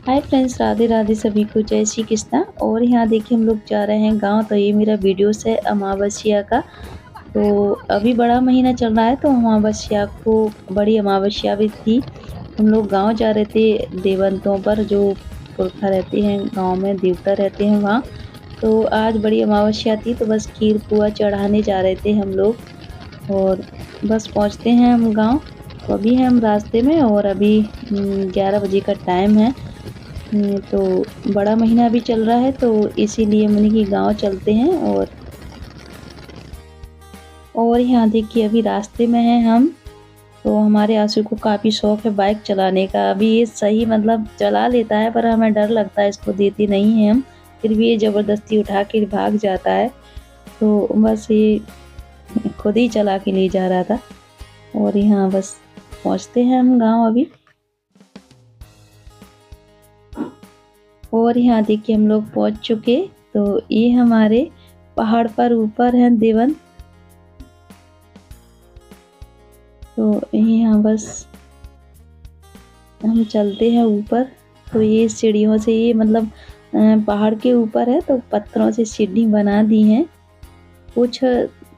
Hi friends, Radhe Radhe सभी को, जय श्री कृष्णा। और यहाँ देखिए हम लोग जा रहे हैं गांव। तो ये मेरा वीडियोस है अमावस्या का। तो अभी बड़ा महीना चल रहा है, तो अमावस्या को बड़ी अमावस्या भी थी। हम लोग गांव जा रहे थे देवंतों पर, जो पुरखा रहते हैं गांव में, देवता रहते हैं वहाँ। तो आज बड़ी अमावस्या थी, तो बस खीर पुआ चढ़ाने जा रहे थे हम लोग। और बस पहुँचते हैं हम गाँव। तो अभी हैं हम रास्ते में, और अभी 11 बजे का टाइम है। तो बड़ा महीना भी चल रहा है, तो इसीलिए मैंने कि गाँव चलते हैं। और यहाँ देखिए अभी रास्ते में हैं हम। तो हमारे आंसू को काफ़ी शौक है बाइक चलाने का। अभी ये सही मतलब चला लेता है, पर हमें डर लगता है, इसको देते नहीं हैं हम। फिर भी ये ज़बरदस्ती उठा के भाग जाता है। तो बस ये खुद ही चला के ले जा रहा था। और यहाँ बस पहुँचते हैं हम गाँव अभी। और यहाँ देखिए हम लोग पहुँच चुके। तो ये हमारे पहाड़ पर ऊपर है देवन। तो यहाँ बस हम चलते हैं ऊपर। तो ये सीढ़ियों से, ये मतलब पहाड़ के ऊपर है, तो पत्थरों से सीढ़ी बना दी है। कुछ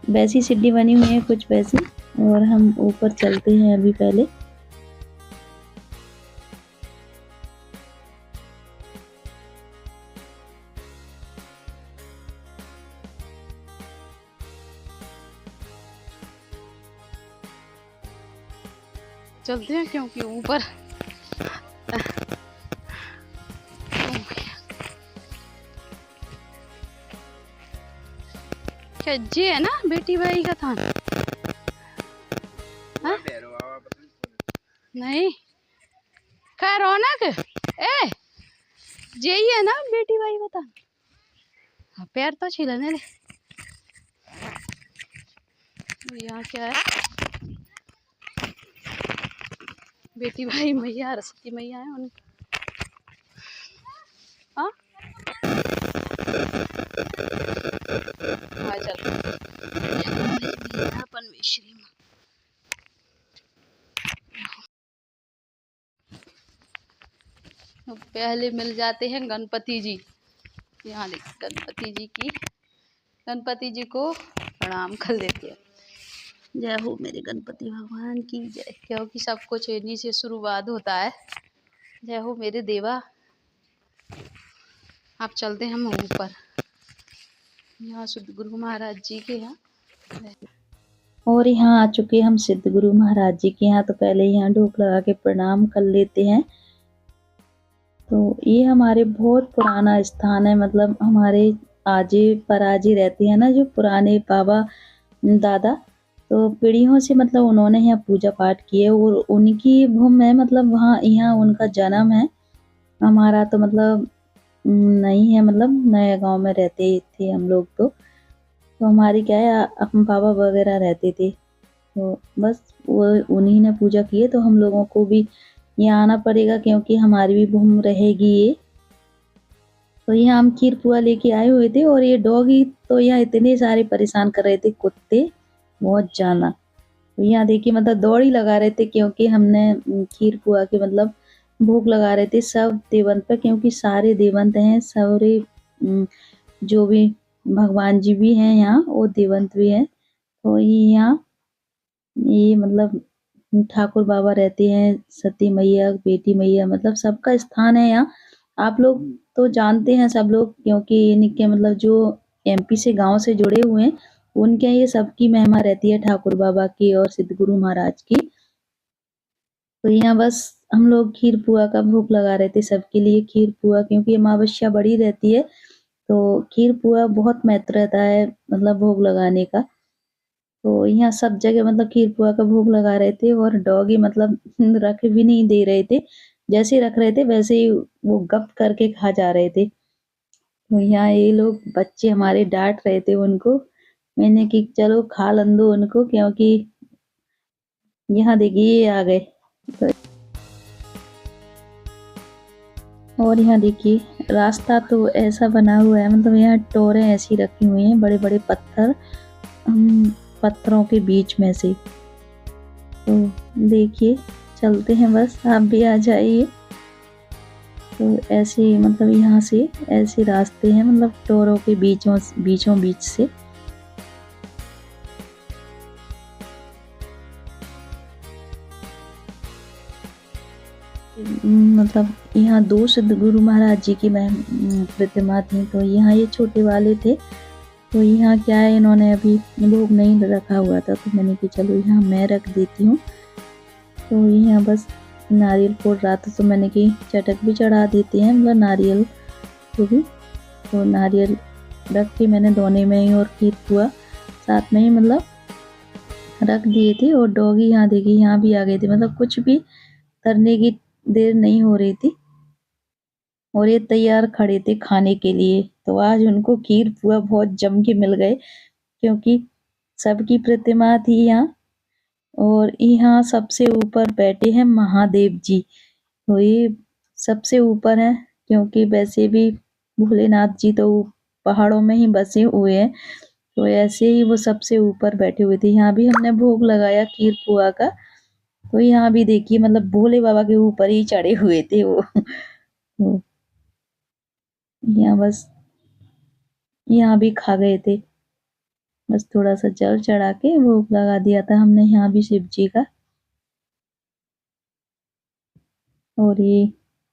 वैसी सीढ़ी बनी हुई है, कुछ वैसी। और हम ऊपर चलते हैं अभी पहले। चलते हैं क्योंकि ऊपर क्या ये है ना बेटी भाई का थान। नहीं खैर रौनक ए यही है ना बेटी भाई का थान। हाँ, पैर तो छिलने ले। यहाँ क्या है, बेटी भाई मैया सरस्वती मैया है उन। हाँ चल परमेश्वरी माँ। तो पहले मिल जाते हैं गणपति जी। यहाँ देख गणपति जी को प्रणाम कर लेते हैं। जय हो मेरे गणपति भगवान की जय, क्योंकि सब कुछ इन्हीं से शुरुआत होता है। जय हो मेरे देवा। आप चलते हैं हम ऊपर, यहाँ सिद्ध गुरु महाराज जी के यहाँ। और यहाँ आ चुके हम सिद्ध गुरु महाराज जी के यहाँ। तो पहले यहाँ ढोक लगा के प्रणाम कर लेते हैं। तो ये हमारे बहुत पुराना स्थान है, मतलब हमारे आजे पराजे रहते हैं ना, जो पुराने बाबा दादा, तो पीढ़ियों से मतलब उन्होंने यहाँ पूजा पाठ किए। और उनकी भूमि है, मतलब वहाँ यहाँ उनका जन्म है। हमारा तो मतलब नहीं है, मतलब नए गांव में रहते थे हम लोग। तो हमारी क्या है, हम बाबा वगैरह रहते थे। तो बस वो उन्हीं ने पूजा की है, तो हम लोगों को भी यहाँ आना पड़ेगा, क्योंकि हमारी भी भूमि रहेगी ये। तो यहाँ हम खीर पुआ लेके आए हुए थे। और ये डॉगी तो यहाँ इतने सारे परेशान कर रहे थे, कुत्ते बहुत ज्यादा। तो यहाँ देखिए मतलब दौड़ ही लगा रहे थे, क्योंकि हमने खीर पुआ के मतलब भोग लगा रहे थे सब देवंत पे, क्योंकि सारे देवंत हैं, सारे जो भी भगवान जी भी हैं यहाँ, वो देवंत भी हैं। तो यहाँ ये मतलब ठाकुर बाबा रहते हैं, सती मैया, बेटी मैया, मतलब सबका स्थान है यहाँ। आप लोग तो जानते हैं सब लोग, क्योंकि इनके मतलब जो एमपी से गांव से जुड़े हुए हैं, उनके ये सबकी महिमा रहती है, ठाकुर बाबा की और सिद्ध गुरु महाराज की। तो यहाँ बस हम लोग खीर पुआ का भोग लगा रहे थे सबके लिए। खीर पुआ क्योंकि अमावस्या बड़ी रहती है, तो खीर पुआ बहुत महत्व रहता है मतलब भोग लगाने का। तो यहाँ सब जगह मतलब खीर पुआ का भोग लगा रहे थे। और डॉगी मतलब रख भी नहीं दे रहे थे, जैसे ही रख रहे थे वैसे ही वो गप करके खा जा रहे थे। तो यहाँ ये लोग बच्चे हमारे डांट रहे थे उनको। मैंने कि चलो खा लन दो उनको, क्योंकि यहाँ देखिए ये आ गए। तो और यहाँ देखिए रास्ता तो ऐसा बना हुआ है, मतलब यहाँ टोरें ऐसी रखी हुई हैं, बड़े बड़े पत्थर पत्थरों के बीच में से। तो देखिए चलते हैं, बस आप भी आ जाइए। तो ऐसे मतलब यहाँ से ऐसे रास्ते हैं, मतलब टोरों के बीचों बीच से। मतलब यहाँ 2 सिद्ध गुरु महाराज जी की प्रतिमा थी, तो यहाँ ये छोटे वाले थे। तो यहाँ क्या है, इन्होंने अभी भोग नहीं रखा हुआ था, तो मैंने कि चलो यहाँ मैं रख देती हूँ। तो यहाँ बस नारियल फोड़ रहा था, तो मैंने कि चटक भी चढ़ा देते हैं, मतलब नारियल को भी। तो नारियल रख के मैंने दोने में ही और खीर पुआ साथ में ही मतलब रख दिए थे। और डॉगी यहाँ देखिए यहाँ भी आ गए थे, मतलब कुछ भी करने की देर नहीं हो रही थी और ये तैयार खड़े थे खाने के लिए। तो आज उनको खीर पुआ बहुत जम के मिल गए, क्योंकि सबकी प्रतिमा थी यहाँ। और यहाँ सबसे ऊपर बैठे हैं महादेव जी। तो ये सबसे ऊपर है, क्योंकि वैसे भी भोलेनाथ जी तो पहाड़ों में ही बसे हुए हैं, तो ऐसे ही वो सबसे ऊपर बैठे हुए थे। यहाँ भी हमने भोग लगाया खीर पुआ का। तो यहाँ भी देखिए मतलब भोले बाबा के ऊपर ही चढ़े हुए थे वो। यहाँ बस यहाँ भी खा गए थे, बस थोड़ा सा जल चढ़ा के भोग लगा दिया था हमने यहाँ भी शिव जी का। और ये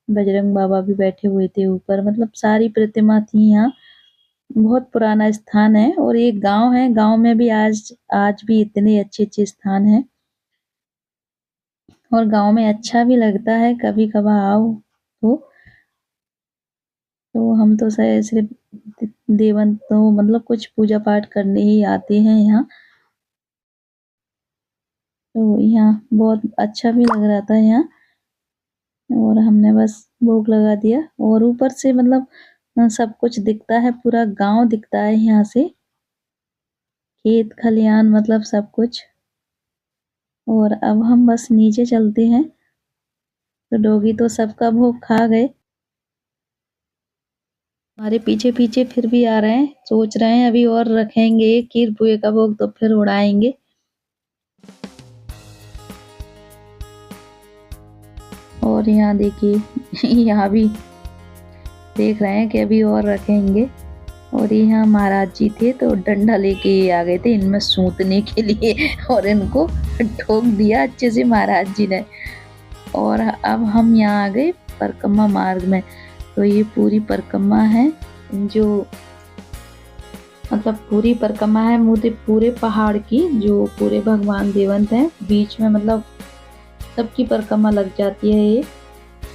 बजरंग बाबा भी बैठे हुए थे ऊपर, मतलब सारी प्रतिमा थी यहाँ। बहुत पुराना स्थान है और एक गांव है, गांव में भी आज भी इतने अच्छे स्थान हैं और गांव में अच्छा भी लगता है कभी कभार आओ तो हम तो सिर्फ देवन तो मतलब कुछ पूजा पाठ करने ही आते हैं यहाँ। तो यहाँ बहुत अच्छा भी लग रहा था यहाँ, और हमने बस भोग लगा दिया। और ऊपर से मतलब सब कुछ दिखता है, पूरा गांव दिखता है यहाँ से, खेत खलियान मतलब सब कुछ। और अब हम बस नीचे चलते हैं। तो डॉगी तो सबका भोग खा गए, हमारे पीछे पीछे फिर भी आ रहे हैं, सोच रहे हैं अभी और रखेंगे खीर पुए का भोग तो फिर उड़ाएंगे। और यहाँ देखिए यहाँ भी देख रहे हैं कि अभी और रखेंगे। और यहाँ महाराज जी थे तो डंडा लेके आ गए थे इनमें सूतने के लिए और इनको ठोक दिया अच्छे से महाराज जी ने। और अब हम यहाँ आ गए परिक्रमा मार्ग में। तो ये पूरी परिक्रमा है, जो मतलब पूरी परिक्रमा है पूरे पहाड़ की, जो पूरे भगवान देवंत हैं बीच में, मतलब सबकी परिक्रमा लग जाती है ये।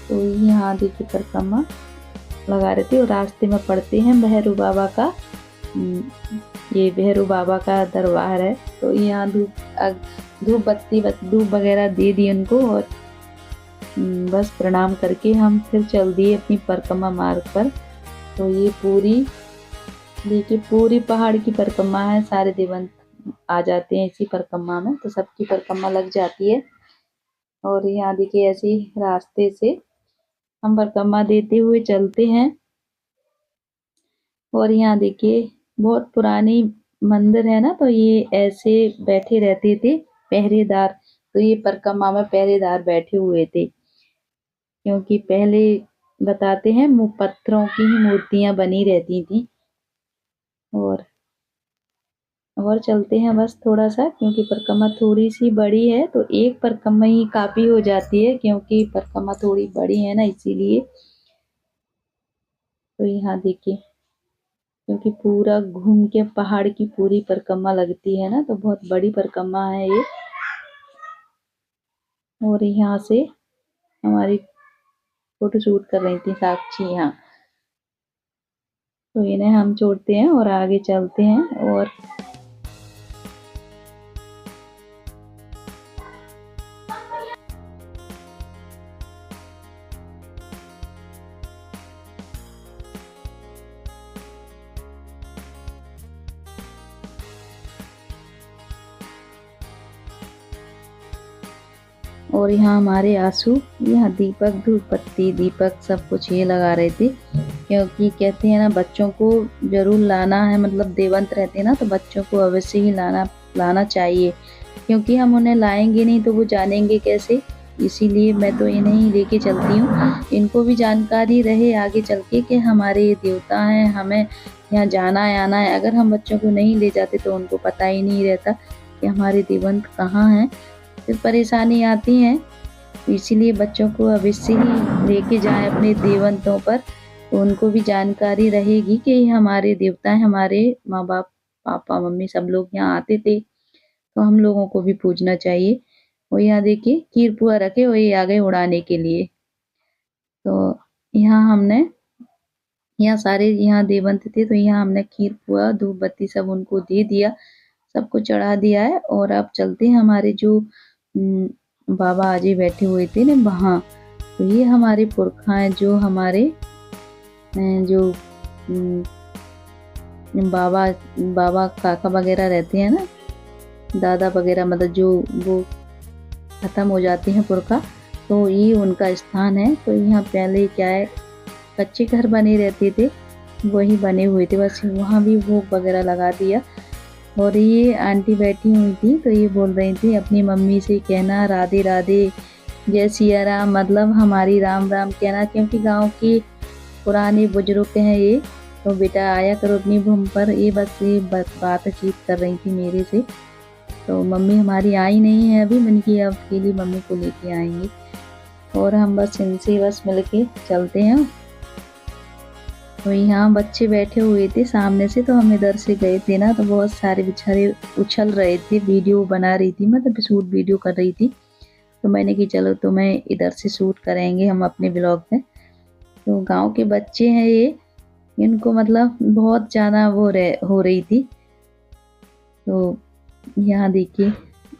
तो यहाँ देखिए परिक्रमा लगा रहे थे और रास्ते में पड़ते हैं भैरव बाबा का, ये भैरव बाबा का दरबार है। तो यहाँ धूप बत्ती धूप वगैरह दे दी उनको और बस प्रणाम करके हम फिर चल दिए अपनी परिक्रमा मार्ग पर। तो ये पूरी देखिए पूरी पहाड़ की परिक्रमा है, सारे देवंत आ जाते हैं इसी परिक्रमा में, तो सबकी परिक्रमा लग जाती है। और यहाँ देखिए ऐसे रास्ते से हम परिक्रमा देते हुए चलते हैं। और यहाँ देखिए बहुत पुरानी मंदिर है ना, तो ये ऐसे बैठे रहते थे पहरेदार। तो ये परिक्रमा में पहरेदार बैठे हुए थे, क्योंकि पहले बताते हैं पत्थरों की ही मूर्तियां बनी रहती थी। और चलते हैं बस थोड़ा सा, क्योंकि परिक्रमा थोड़ी सी बड़ी है, तो एक परिक्रमा ही काफी हो जाती है, क्योंकि परिक्रमा थोड़ी बड़ी है ना इसीलिए। तो यहाँ देखिए क्योंकि पूरा घूम के पहाड़ की पूरी परिक्रमा लगती है ना, तो बहुत बड़ी परिक्रमा है ये। और यहाँ से हमारी फोटो शूट कर रही थी साक्षी यहाँ, तो इन्हें हम छोड़ते हैं और आगे चलते हैं। और यहाँ हमारे आंसू, यहाँ दीपक धूप बत्ती दीपक सब कुछ ये लगा रहे थे, क्योंकि कहते हैं ना बच्चों को जरूर लाना है, मतलब देवंत रहते हैं ना, तो बच्चों को अवश्य ही लाना चाहिए, क्योंकि हम उन्हें लाएंगे नहीं तो वो जानेंगे कैसे इसीलिए मैं तो इन्हें ही लेके चलती हूँ, इनको भी जानकारी रहे आगे चल के कि हमारे ये देवता हैं, हमें यहाँ जाना है आना है। अगर हम बच्चों को नहीं ले जाते तो उनको पता ही नहीं रहता कि हमारे देवंत कहाँ हैं, फिर परेशानी आती है। तो इसीलिए बच्चों को अब इससे ही लेके जाएं अपने देवंतों पर, तो उनको भी जानकारी रहेगी कि ये हमारे देवता हैं, हमारे माँ बाप पापा मम्मी सब लोग यहाँ आते थे, तो हम लोगों को भी पूजना चाहिए। और यहाँ देखिए खीर पुआ रखे और ये आ गए उड़ाने के लिए। तो यहाँ हमने यहाँ सारे यहाँ देवंत थे, तो यहाँ हमने खीर पुआ धूप बत्ती सब उनको दे दिया, सबको चढ़ा दिया है। और अब चलते हैं हमारे जो बाबा आजी बैठे हुए थे ना वहाँ, तो ये हमारे पुरखा हैं जो हमारे जो बाबा बाबा काका वगैरह रहते हैं ना, दादा वगैरह, मतलब जो वो खत्म हो जाते हैं पुरखा, तो ये उनका स्थान है। तो यहाँ पहले क्या है कच्चे घर बने रहते थे, वही बने हुए थे, बस वहाँ भी भोग वगैरह लगा दिया। और ये आंटी बैठी हुई थी, तो ये बोल रही थी अपनी मम्मी से कहना राधे राधे जय सिया राम, मतलब हमारी राम राम कहना, क्योंकि गांव के पुराने बुजुर्ग हैं ये। तो बेटा आया करो अपनी भूमि पर, ये बस ये बातचीत कर रही थी मेरे से। तो मम्मी हमारी आई नहीं है अभी, मैंने कि अब अकेली मम्मी को लेके आएंगे, और हम बस इनसे बस मिलके चलते हैं। तो यहाँ बच्चे बैठे हुए थे सामने से, तो हम इधर से गए थे ना, तो बहुत सारे बेचारे उछल रहे थे, वीडियो बना रही थी, मतलब शूट वीडियो कर रही थी। तो मैंने कि चलो तुम्हें इधर से शूट करेंगे हम अपने ब्लॉग में। तो गांव के बच्चे हैं ये, इनको मतलब बहुत ज़्यादा वो हो रही थी। तो यहाँ देखिए,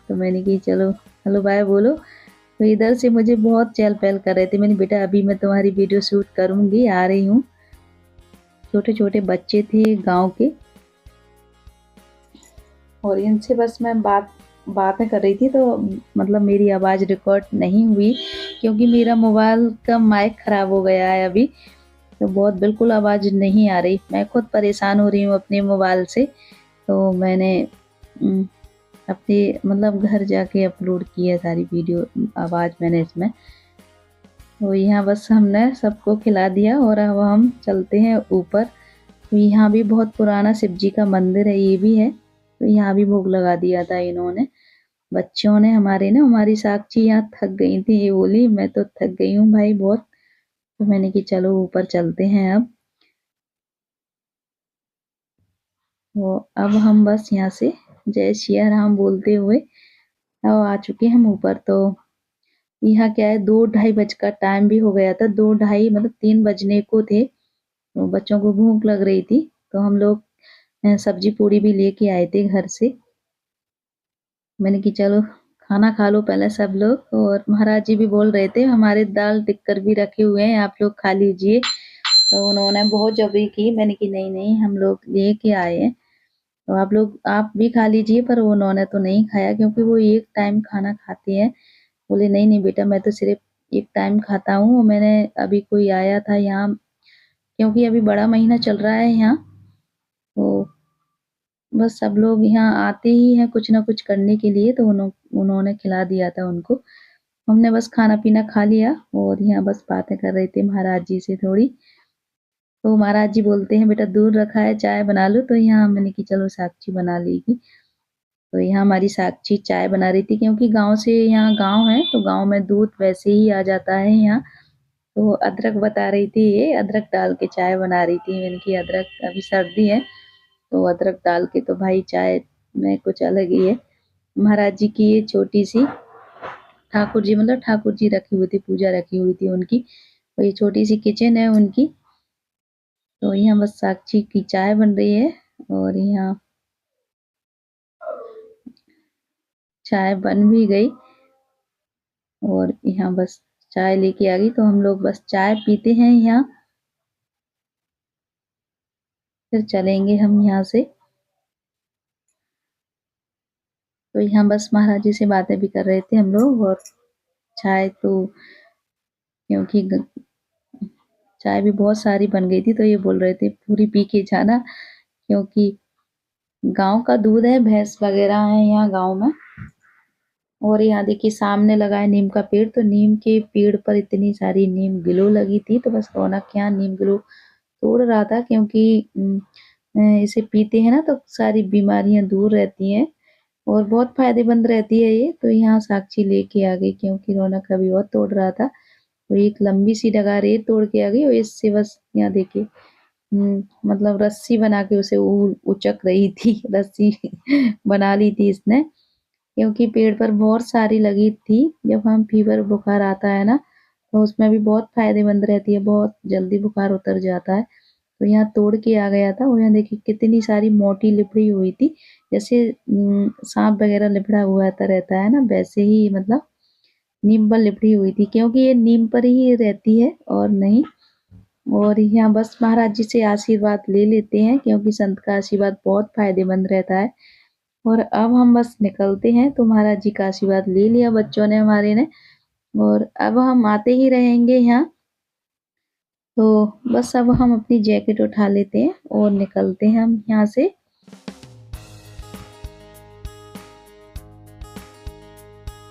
तो मैंने कि चलो हेलो बाय बोलो। तो इधर से मुझे बहुत चहल पहल कर रहे थे, मैंने बेटा अभी मैं तुम्हारी वीडियो शूट करूँगी, आ रही हूँ। छोटे छोटे बच्चे थे गांव के, और इनसे बस मैं बातें कर रही थी, तो मतलब मेरी आवाज़ रिकॉर्ड नहीं हुई क्योंकि मेरा मोबाइल का माइक ख़राब हो गया है अभी, तो बहुत बिल्कुल आवाज़ नहीं आ रही। मैं खुद परेशान हो रही हूँ अपने मोबाइल से। तो मैंने अपने मतलब घर जाके अपलोड की है सारी वीडियो, आवाज़ मैंने इसमें। तो यहाँ बस हमने सबको खिला दिया और अब हम चलते हैं ऊपर। तो यहाँ भी बहुत पुराना शिव जी का मंदिर है, ये भी है, तो यहाँ भी भोग लगा दिया था इन्होंने, बच्चों ने हमारे ना। हमारी साक्षी यहाँ थक गई थी, ये बोली मैं तो थक गई हूँ भाई बहुत। तो मैंने कि चलो ऊपर चलते हैं अब। तो अब हम बस यहाँ से जय सिया राम बोलते हुए अब आ चुके हैं हम ऊपर। तो यहाँ क्या है 2-2:30 का टाइम भी हो गया था, 2-2:30 मतलब 3 बजने को थे। तो बच्चों को भूख लग रही थी, तो हम लोग सब्जी पूड़ी भी लेके आए थे घर से। मैंने कि चलो खाना खा लो पहले सब लोग। और महाराज जी भी बोल रहे थे हमारे दाल टिक्कर भी रखे हुए हैं, आप लोग खा लीजिए। तो उन्होंने बहुत जबरी की, मैंने कि नहीं नहीं हम लोग लेके आए हैं, तो आप भी खा लीजिए। पर उन्होंने तो नहीं खाया क्योंकि वो एक टाइम खाना खाते हैं। बोले नहीं नहीं बेटा मैं तो सिर्फ एक टाइम खाता हूँ। मैंने अभी कोई आया था यहाँ, क्योंकि अभी बड़ा महीना चल रहा है यहाँ, तो बस सब लोग यहाँ आते ही हैं कुछ ना कुछ करने के लिए, तो उन्होंने खिला दिया था उनको। हमने बस खाना पीना खा लिया और यहाँ बस बातें कर रहे थे महाराज जी से थोड़ी। तो महाराज जी बोलते हैं बेटा दूध रखा है चाय बना लो, तो यहाँ मैंने कि चलो साक्षी बना लेगी। तो यहाँ हमारी साक्षी चाय बना रही थी, क्योंकि गांव से यहाँ गांव है, तो गांव में दूध वैसे ही आ जाता है यहाँ। तो अदरक बता रही थी, ये अदरक डाल के चाय बना रही थी। मैंने कि अदरक अभी सर्दी है तो अदरक डाल के तो भाई चाय में कुछ अलग ही है। महाराज जी की ये छोटी सी ठाकुर जी, मतलब ठाकुर जी रखे हुए थे, पूजा रखी हुई थी उनकी, तो ये छोटी सी किचन है उनकी। तो यहाँ बस साक्षी की चाय बन रही है और यहाँ चाय बन भी गई और यहाँ बस चाय लेके आ गई, तो हम लोग बस चाय पीते हैं यहाँ, फिर चलेंगे हम यहाँ से। तो यहाँ बस महाराज जी से बातें भी कर रहे थे हम लोग, और चाय तो क्योंकि चाय भी बहुत सारी बन गई थी, तो ये बोल रहे थे पूरी पी के जाना, क्योंकि गांव का दूध है, भैंस वगैरह है यहाँ गांव में। और यहाँ देखिए सामने लगा है नीम का पेड़, तो नीम के पेड़ पर इतनी सारी नीम गिलो लगी थी, तो बस रौनक यहाँ नीम गिलो तोड़ रहा था, क्योंकि इसे पीते हैं ना तो सारी बीमारियां दूर रहती हैं और बहुत फायदेमंद रहती है ये। तो यहाँ साक्षी लेके आ गई, क्योंकि रौनक अभी और तोड़ रहा था, तो एक लंबी सी डगार ये तोड़ के आ गई और इससे बस यहाँ देखिए मतलब रस्सी बना के उसे उचक रही थी रस्सी बना ली थी इसने, क्योंकि पेड़ पर बहुत सारी लगी थी। जब हम फीवर बुखार आता है ना, तो उसमें भी बहुत फायदेमंद रहती है, बहुत जल्दी बुखार उतर जाता है। तो यहाँ तोड़ के आ गया था और यहाँ देखिए कितनी सारी मोटी लिपड़ी हुई थी, जैसे सांप वगैरह लिपड़ा हुआ रहता है ना, वैसे ही मतलब नीम पर लिपटी हुई थी, क्योंकि ये नीम पर ही रहती है और नहीं। और यहाँ बस महाराज जी से आशीर्वाद ले लेते हैं, क्योंकि संत का आशीर्वाद बहुत फायदेमंद रहता है। और अब हम बस निकलते हैं, तो महाराज जी का आशीर्वाद ले लिया बच्चों ने हमारे ने, और अब हम आते ही रहेंगे यहाँ। तो बस अब हम अपनी जैकेट उठा लेते हैं और निकलते हैं हम यहाँ से।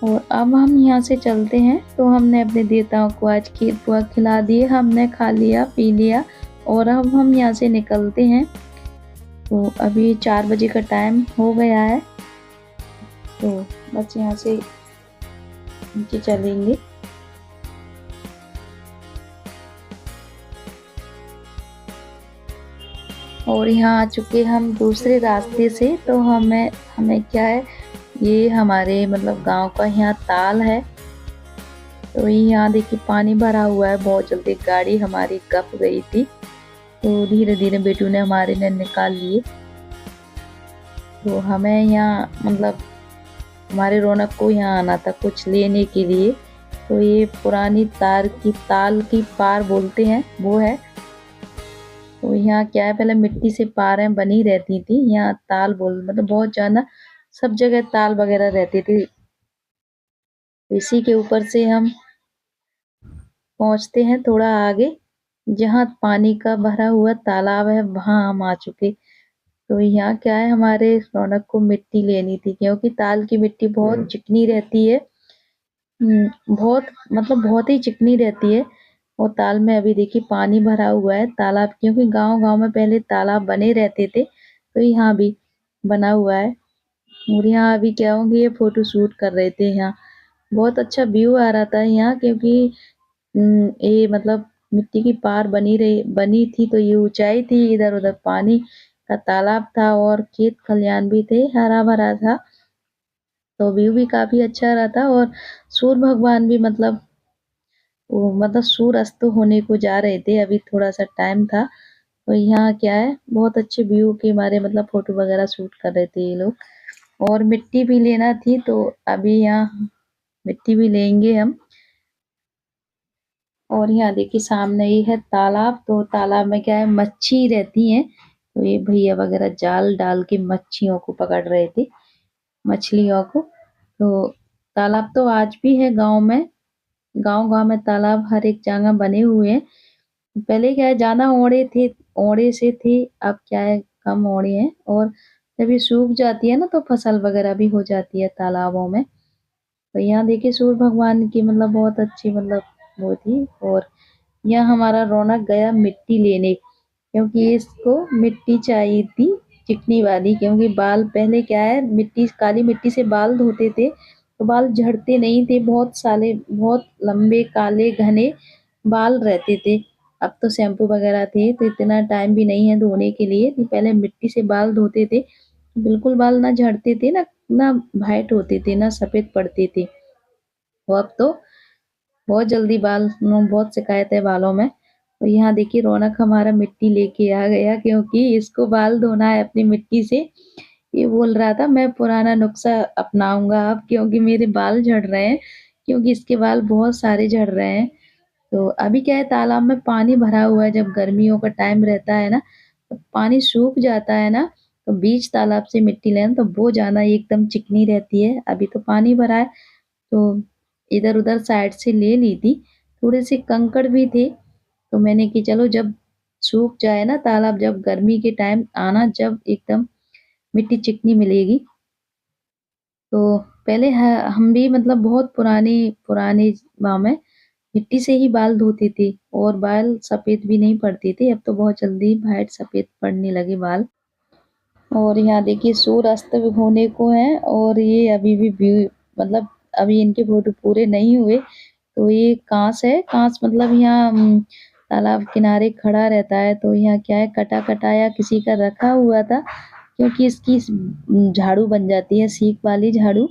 और अब हम यहाँ से चलते हैं, तो हमने अपने देवताओं को आज खीर पुआ खिला दिए, हमने खा लिया पी लिया, और अब हम यहाँ से निकलते हैं। तो अभी 4 बजे का टाइम हो गया है, तो बस यहाँ से नीचे चलेंगे। और यहाँ आ चुके हम दूसरे रास्ते से, तो हमें हमें क्या है, ये हमारे मतलब गांव का यहाँ ताल है। तो यहाँ देखिए पानी भरा हुआ है, बहुत जल्दी गाड़ी हमारी कप गई थी, तो धीरे धीरे बेटू ने हमारे ने निकाल लिए। तो हमें यहाँ मतलब हमारे रौनक को यहाँ आना था कुछ लेने के लिए। तो ये पुरानी ताल की पार बोलते हैं वो है। तो यहाँ क्या है, पहले मिट्टी से पारें बनी रहती थी, यहाँ ताल बोल मतलब बहुत ज्यादा सब जगह ताल वगैरह रहती थी। तो इसी के ऊपर से हम पहुंचते हैं थोड़ा आगे, जहाँ पानी का भरा हुआ तालाब है, वहां हम आ चुके। तो यहाँ क्या है, हमारे रौनक को मिट्टी लेनी थी, क्योंकि ताल की मिट्टी बहुत चिकनी रहती है। बहुत मतलब बहुत ही चिकनी रहती है। और ताल में अभी देखिए पानी भरा हुआ है तालाब, क्योंकि गांव-गांव में पहले तालाब बने रहते थे, तो यहाँ भी बना हुआ है। और यहाँ अभी क्या होंगे, ये फोटो शूट कर रहे थे यहाँ, बहुत अच्छा व्यू आ रहा था यहाँ, क्योंकि ये मतलब मिट्टी की पार बनी थी, तो ये ऊंचाई थी, इधर उधर पानी का तालाब था और खेत खलियान भी थे, हरा भरा था, तो व्यू भी काफी अच्छा रहा था। और सूर्य भगवान भी मतलब सूर्य अस्त होने को जा रहे थे, अभी थोड़ा सा टाइम था। तो यहाँ क्या है, बहुत अच्छे व्यू के मारे मतलब फोटो वगैरह शूट कर रहे थे ये लोग। और मिट्टी भी लेना थी, तो अभी यहाँ मिट्टी भी लेंगे हम। और यहाँ देखिए सामने ही है तालाब, तो तालाब में क्या है, मच्छी रहती हैं, तो ये भैया वगैरह जाल डाल के मच्छियों को पकड़ रहे थे, मछलियों को। तो तालाब तो आज भी है गांव में, गांव-गांव में तालाब हर एक जगह बने हुए हैं। पहले क्या है, ज्यादा ओड़े से थे, अब क्या है कम ओड़े हैं। और जब ये सूख जाती है ना, तो फसल वगैरह भी हो जाती है तालाबों में। तो यहाँ देखिए सूर्य भगवान की मतलब बहुत अच्छी मतलब वो थी। और यहाँ हमारा रौनक गया मिट्टी लेने, क्योंकि इसको मिट्टी चाहिए थी चिकनी वाली, क्योंकि बाल पहले क्या है, मिट्टी काली मिट्टी से बाल धोते थे, तो बाल झड़ते नहीं थे, बहुत लंबे काले घने बाल रहते थे। अब तो शैम्पू वगैरह थे, तो इतना टाइम भी नहीं है धोने के लिए, तो पहले मिट्टी से बाल धोते थे, बिल्कुल बाल ना झड़ते थे, ना वाइट होते थे, ना सफेद पड़ते थे। तो अब तो बहुत जल्दी बहुत शिकायत है बालों में। तो यहाँ देखिए रौनक हमारा मिट्टी लेके आ गया, क्योंकि इसको बाल धोना है अपनी मिट्टी से। ये बोल रहा था मैं पुराना नुस्खा अपनाऊंगा अब, क्योंकि मेरे बाल झड़ रहे हैं, क्योंकि इसके बाल बहुत सारे झड़ रहे हैं। तो अभी क्या है, तालाब में पानी भरा हुआ है, जब गर्मियों का टाइम रहता है ना, तो पानी सूख जाता है ना, तो बीच तालाब से मिट्टी लेना तो वो जाना एकदम चिकनी रहती है। अभी तो पानी भरा है, तो इधर-उधर साइड से ले ली थी। थोड़े से कंकड़ भी थे, तो मैंने कि चलो जब सूख जाए ना तालाब, जब गर्मी के टाइम आना, जब एकदम मिट्टी चिकनी मिलेगी, तो पहले हम भी मतलब बहुत पुरानी माँ में मिट्टी से ही बाल धोती थी और बाल सफ़ेद भी नहीं पड़ते थे। अब तो बहुत जल्दी व्हाइट सफ़ेद पड़ने लगे बाल। और यहाँ देखिए सूर्यास्त भी होने को है और ये अभी भी व्यू मतलब अभी इनके फ़ोटो पूरे नहीं हुए। तो ये काँस है, काँस मतलब यहाँ तालाब किनारे खड़ा रहता है, तो यहाँ क्या है कटा-कटाया किसी का रखा हुआ था, क्योंकि इसकी झाड़ू बन जाती है, सीख वाली झाड़ू।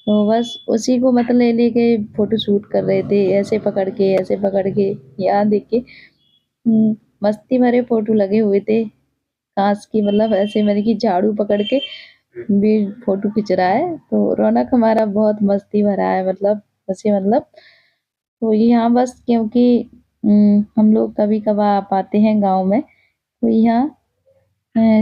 तो बस उसी को मतलब ले के फ़ोटो शूट कर रहे थे, ऐसे पकड़ के। यहाँ देखिए मस्ती भरे फ़ोटो लगे हुए थे, काँच की मतलब ऐसे मैंने कि झाड़ू पकड़ के भी फ़ोटो खींच रहा है, तो रौनक हमारा बहुत मस्ती भरा है मतलब ऐसे मतलब। तो यहाँ बस क्योंकि हम लोग कभी-कभार आ पाते हैं गाँव में, तो यहाँ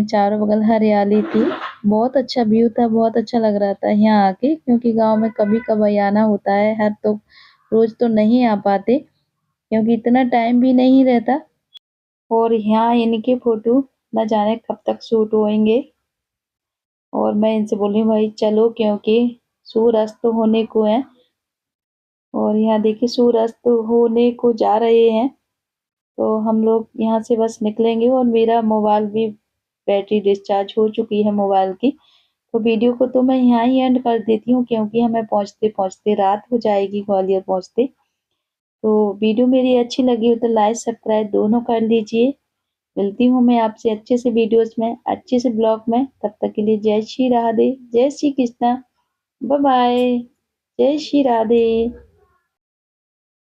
चारों बगल हरियाली थी, बहुत अच्छा व्यू था, बहुत अच्छा लग रहा था यहाँ आके क्योंकि गाँव में कभी-कभार आना होता है, हर तो रोज़ तो नहीं आ पाते क्योंकि इतना टाइम भी नहीं रहता। और यहाँ इनके फ़ोटो न जाने कब तक शूट होएँगे और मैं इनसे बोली भाई चलो क्योंकि सूर्यास्त होने को है और यहाँ देखिए सूर्यास्त होने को जा रहे हैं, तो हम लोग यहाँ से बस निकलेंगे और मेरा मोबाइल भी बैटरी डिस्चार्ज हो चुकी है मोबाइल की। तो वीडियो को तो मैं यहाँ ही एंड कर देती हूँ क्योंकि हमें पहुँचते-पहुँचते रात हो जाएगी ग्वालियर पहुँचते। तो वीडियो मेरी अच्छी लगी हो तो लाइक सब्सक्राइब दोनों कर लीजिए। मिलती हूँ मैं आपसे अच्छे से वीडियोज़ में, अच्छे से ब्लॉग में। तब तक के लिए जय श्री राधे, जय श्री कृष्णा, बाय बाय, जय श्री राधे।